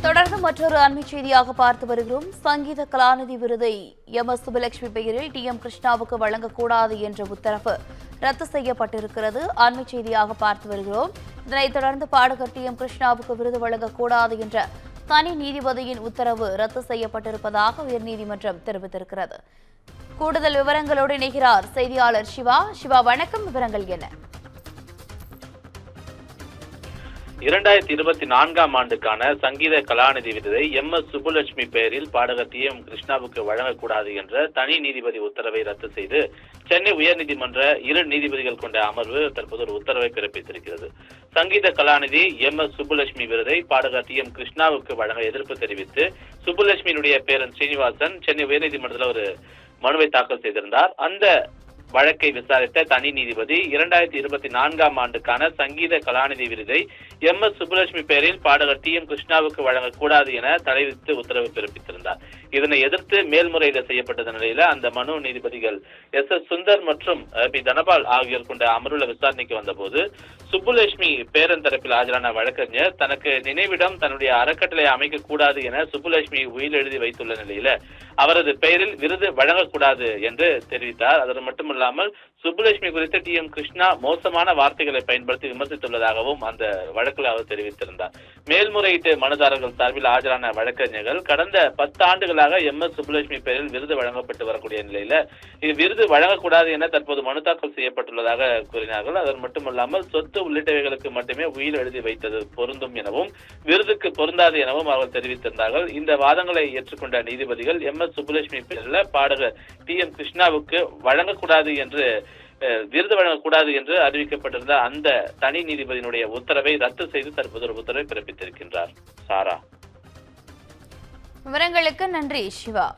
தொடர்ந்து மற்றொரு அண்மை செய்தியாக பார்த்து வருகிறோம். சங்கீத கலாநிதி விருதை எம்.எஸ். சுப்புலட்சுமி பெயரில் டி.எம். கிருஷ்ணாவுக்கு வழங்கக்கூடாது என்ற உத்தரவு ரத்து செய்யப்பட்டிருக்கிறது. அண்மை செய்தியாக பார்த்து வருகிறோம். இதனைத் தொடர்ந்து பாடகர் டி.எம். கிருஷ்ணாவுக்கு விருது வழங்கக்கூடாது என்ற தனி நீதிபதியின் உத்தரவு ரத்து செய்யப்பட்டிருப்பதாக உயர்நீதிமன்றம் தெரிவித்திருக்கிறது. கூடுதல் விவரங்களோடு இணைகிறார் செய்தியாளர் சிவா. சிவா, வணக்கம். விவரங்கள் என்ன? 2024ஆம் ஆண்டுக்கான சங்கீத கலாநிதி விருதை எம்.எஸ். சுப்புலட்சுமி பெயரில் பாடகர் டி.எம். கிருஷ்ணாவுக்கு வழங்கக்கூடாது என்ற தனி நீதிபதி உத்தரவை ரத்து செய்து சென்னை உயர்நீதிமன்ற 2 நீதிபதிகள் கொண்ட அமர்வு தற்போது ஒரு உத்தரவை பிறப்பித்திருக்கிறது. சங்கீத கலாநிதி எம்.எஸ். சுப்புலட்சுமி விருதை பாடகர் டி.எம். கிருஷ்ணாவுக்கு வழங்க எதிர்ப்பு தெரிவித்து சுப்புலட்சுமியினுடைய பேரன் ஸ்ரீனிவாசன் சென்னை உயர்நீதிமன்றத்தில் ஒரு மனுவை தாக்கல் செய்திருந்தார். அந்த வழக்கை விசாரித்த தனி நீதிபதி 2024ஆம் ஆண்டுக்கான சங்கீத கலாநிதி விருதை எம்.எஸ். சுப்புலட்சுமி பெயரில் பாடகர் டி.எம். கிருஷ்ணாவுக்கு வழங்கக்கூடாது என தடை விதித்து உத்தரவு பிறப்பித்திருந்தார். இதனை எதிர்த்து மேல்முறையீடு செய்யப்பட்ட நிலையில அந்த மனு நீதிபதிகள் எஸ்.எஸ். சுந்தர் மற்றும் பி. தனபால் ஆகியோர் கொண்ட அமர்வுல விசாரணைக்கு வந்தபோது சுப்புலட்சுமி பேரன் தரப்பில் ஆஜரான வழக்கறிஞர் தனக்கு நினைவிடம் தன்னுடைய அறக்கட்டளை அமைக்க கூடாது என சுப்புலட்சுமி உயில் எழுதி வைத்துள்ள நிலையில அவரது பெயரில் விருது வழங்கக்கூடாது என்று தெரிவித்தார். அது மட்டுமல்லாமல் சுப்புலட்சுமி குறித்து டி.எம். கிருஷ்ணா மோசமான வார்த்தைகளை பயன்படுத்தி விமர்சித்துள்ளதாகவும் அந்த வழக்கில் அவர் தெரிவித்திருந்தார். மேல்முறையீட்டு மனுதாரர்கள் சார்பில் ஆஜரான வழக்கறிஞர்கள் கடந்த 10 ஆண்டுகளாக எம்.எஸ். சுப்புலட்சுமி பெயரில் விருது வழங்கப்பட்டு வரக்கூடிய நிலையில இது விருது வழங்கக்கூடாது என தற்போது மனு தாக்கல் செய்யப்பட்டுள்ளதாக கூறினார்கள். அது மட்டுமல்லாமல் சொத்து உள்ளிட்டவைகளுக்கு மட்டுமே உயில் எழுதி வைத்தது பொருந்தும் எனவும் விருதுக்கு பொருந்தாது எனவும் அவர்கள் தெரிவித்திருந்தார்கள். இந்த வாதங்களை ஏற்றுக்கொண்ட நீதிபதிகள் எம்.எஸ். சுப்புலட்சுமி பெயரில் பாடகர் டி.எம். கிருஷ்ணாவுக்கு வழங்கக்கூடாது என்று விருது வழங்கக்கூடாது என்று அறிவிக்கப்பட்டிருந்த அந்த தனி நீதிபதியினுடைய உத்தரவை ரத்து செய்து தற்போது ஒரு உத்தரவை பிறப்பித்திருக்கின்றார். சாரா, விவரங்களுக்கு நன்றி சிவா.